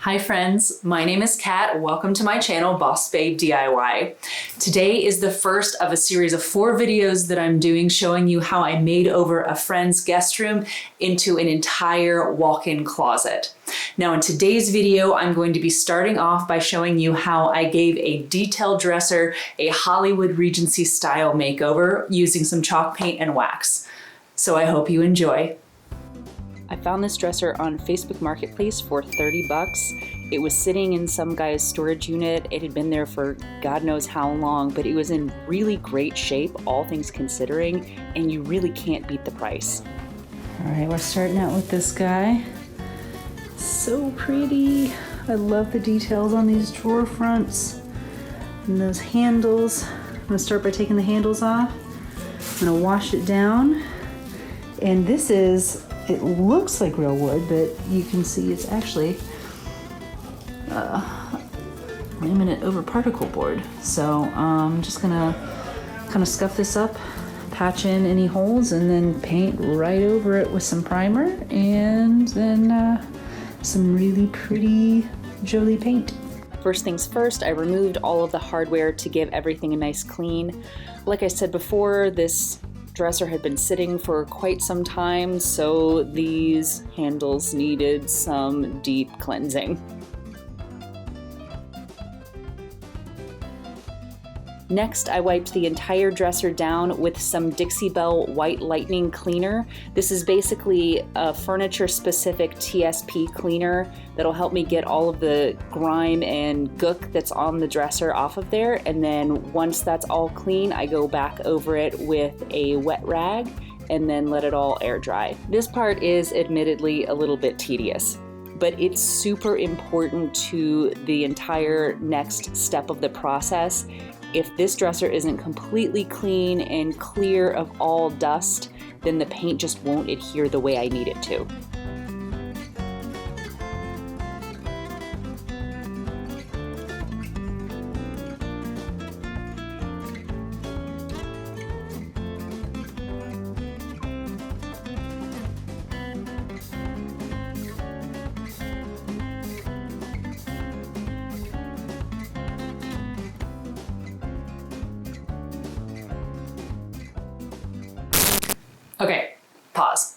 Hi friends, my name is Kat. Welcome to my channel, Boss Babe DIY. Today is the first of a series of 4 videos that I'm doing showing you how I made over a friend's guest room into an entire walk-in closet. Now in today's video, I'm going to be starting off by showing you how I gave a detailed dresser a Hollywood Regency style makeover using some chalk paint and wax. So I hope you enjoy. I found this dresser on Facebook Marketplace for 30 bucks. It was sitting in some guy's storage unit. It had been there for God knows how long, but it was in really great shape, all things considering, and you really can't beat the price. All right, we're starting out with this guy. So pretty. I love the details on these drawer fronts and those handles. I'm gonna start by taking the handles off. I'm gonna wash it down. And this is, it looks like real wood, but you can see it's actually laminate over particle board. So I'm just gonna kind of scuff this up, patch in any holes, and then paint right over it with some primer, and then some really pretty Jolie paint. First things first, I removed all of the hardware to give everything a nice clean. Like I said before, this dresser had been sitting for quite some time, so these handles needed some deep cleansing. Next, I wiped the entire dresser down with some Dixie Belle White Lightning Cleaner. This is basically a furniture-specific TSP cleaner that'll help me get all of the grime and gook that's on the dresser off of there. And then once that's all clean, I go back over it with a wet rag and then let it all air dry. This part is admittedly a little bit tedious, but it's super important to the entire next step of the process. If this dresser isn't completely clean and clear of all dust, then the paint just won't adhere the way I need it to. Okay, pause.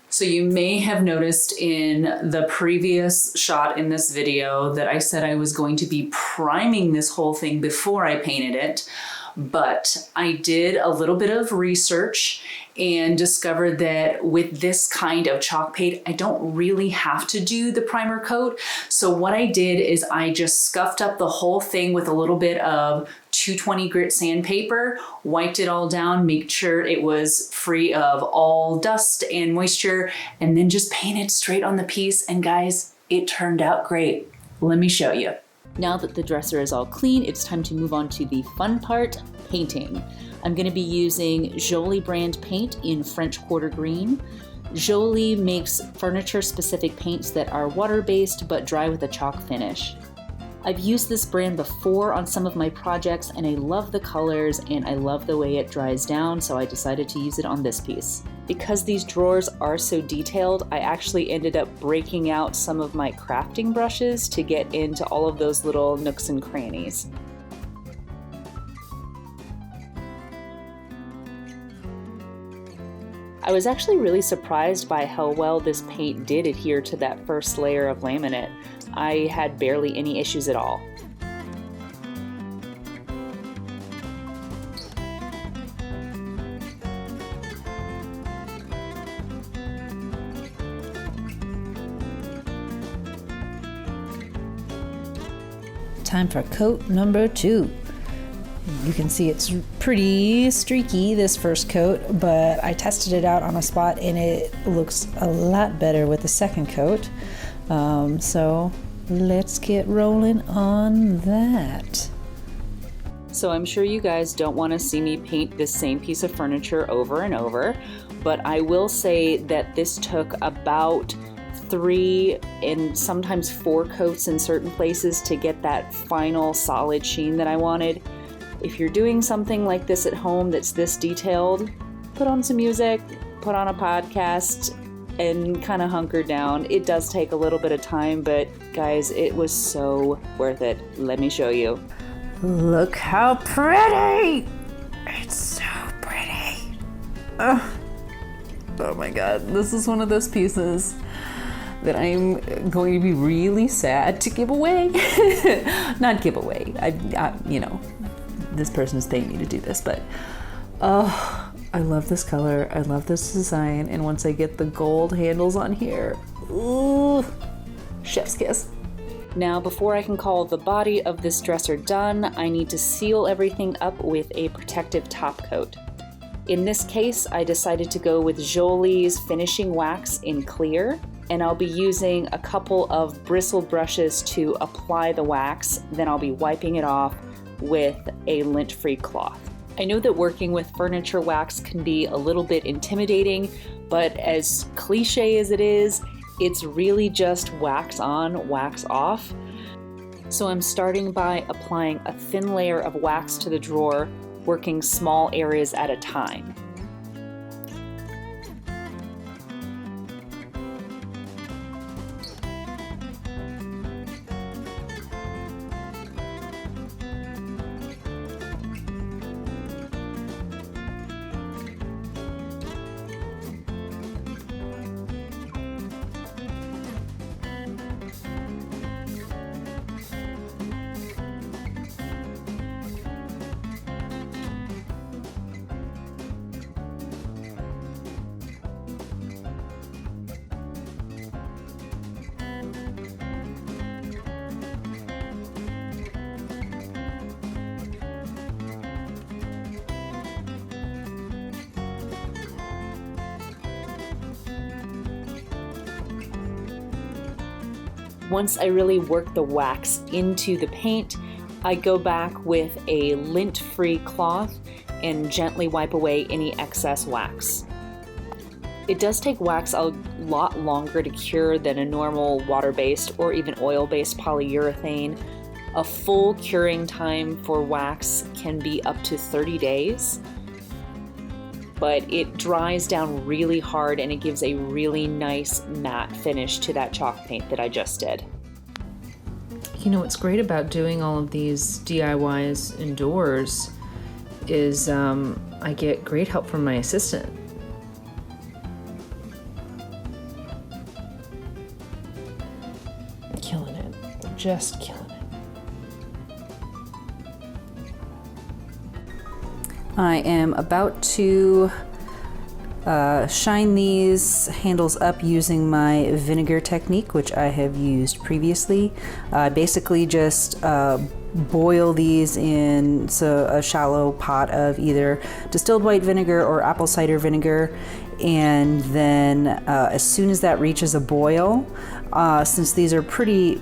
So you may have noticed in the previous shot in this video that I said I was going to be priming this whole thing before I painted it, but I did a little bit of research and discovered that with this kind of chalk paint, I don't really have to do the primer coat. So what I did is I just scuffed up the whole thing with a little bit of 220 grit sandpaper, wiped it all down, made sure it was free of all dust and moisture, and then just painted straight on the piece. And guys, it turned out great. Let me show you. Now that the dresser is all clean, it's time to move on to the fun part, painting. I'm going to be using Jolie brand paint in French Quarter Green. Jolie makes furniture-specific paints that are water-based but dry with a chalk finish. I've used this brand before on some of my projects and I love the colors and I love the way it dries down, so I decided to use it on this piece. Because these drawers are so detailed, I actually ended up breaking out some of my crafting brushes to get into all of those little nooks and crannies. I was actually really surprised by how well this paint did adhere to that first layer of laminate. I had barely any issues at all. Time for coat number 2. You can see it's pretty streaky, this first coat, but I tested it out on a spot and it looks a lot better with the second coat. So let's get rolling on that. So I'm sure you guys don't want to see me paint this same piece of furniture over and over, but I will say that this took about 3 and sometimes 4 coats in certain places to get that final solid sheen that I wanted. If you're doing something like this at home that's this detailed, put on some music, put on a podcast, and kind of hunker down. It does take a little bit of time, but guys, it was so worth it. Let me show you. Look how pretty! It's so pretty. Oh my god, this is one of those pieces that I'm going to be really sad to give away. Not give away. I you know, this person is paying me to do this, but oh, I love this color. I love this design. And once I get the gold handles on here, ooh, chef's kiss. Now, before I can call the body of this dresser done, I need to seal everything up with a protective top coat. In this case, I decided to go with Jolie's finishing wax in clear, and I'll be using a couple of bristle brushes to apply the wax, then I'll be wiping it off with a lint-free cloth. I know that working with furniture wax can be a little bit intimidating, but as cliche as it is, it's really just wax on, wax off. So I'm starting by applying a thin layer of wax to the drawer, working small areas at a time. Once I really work the wax into the paint, I go back with a lint-free cloth and gently wipe away any excess wax. It does take wax a lot longer to cure than a normal water-based or even oil-based polyurethane. A full curing time for wax can be up to 30 days. But it dries down really hard and it gives a really nice matte finish to that chalk paint that I just did. You know what's great about doing all of these DIYs indoors is I get great help from my assistant. Killing it. Just killing it. I am about to shine these handles up using my vinegar technique, which I have used previously. Basically just boil these in a shallow pot of either distilled white vinegar or apple cider vinegar, and then as soon as that reaches a boil, since these are pretty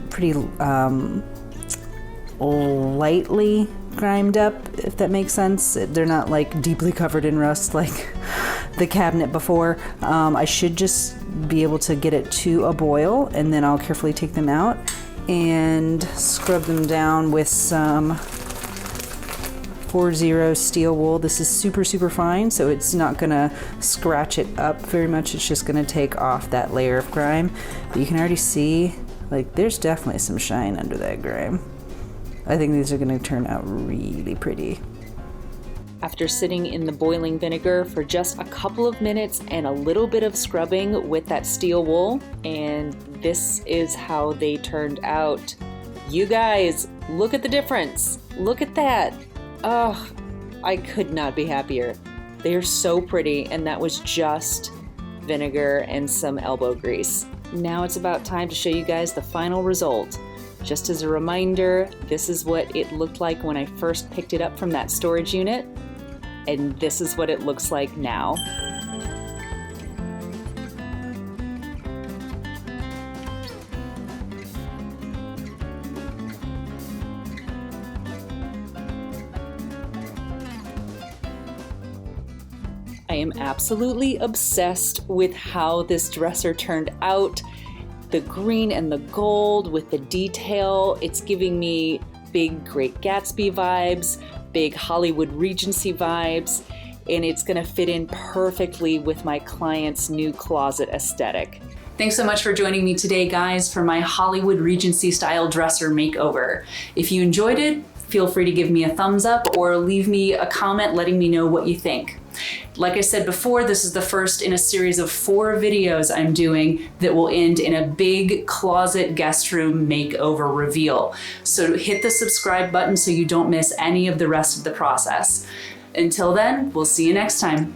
lightly grimed up, if that makes sense. They're not like deeply covered in rust like the cabinet before. I should just be able to get it to a boil, and then I'll carefully take them out and scrub them down with some 4-0 steel wool. This is super fine, so it's not gonna scratch it up very much. It's just gonna take off that layer of grime. But you can already see, like, there's definitely some shine under that grime. I think these are going to turn out really pretty. After sitting in the boiling vinegar for just a couple of minutes and a little bit of scrubbing with that steel wool, and this is how they turned out. You guys, look at the difference. Look at that. Oh, I could not be happier. They are so pretty, and that was just vinegar and some elbow grease. Now it's about time to show you guys the final result. Just as a reminder, this is what it looked like when I first picked it up from that storage unit, and this is what it looks like now. I am absolutely obsessed with how this dresser turned out. The green and the gold with the detail, it's giving me big Great Gatsby vibes, big Hollywood Regency vibes. and it's gonna fit in perfectly with my client's new closet aesthetic. Thanks so much for joining me today, guys, for my Hollywood Regency style dresser makeover. If you enjoyed it, feel free to give me a thumbs up or leave me a comment letting me know what you think. Like I said before, this is the first in a series of 4 videos I'm doing that will end in a big closet guest room makeover reveal. So hit the subscribe button so you don't miss any of the rest of the process. Until then, we'll see you next time.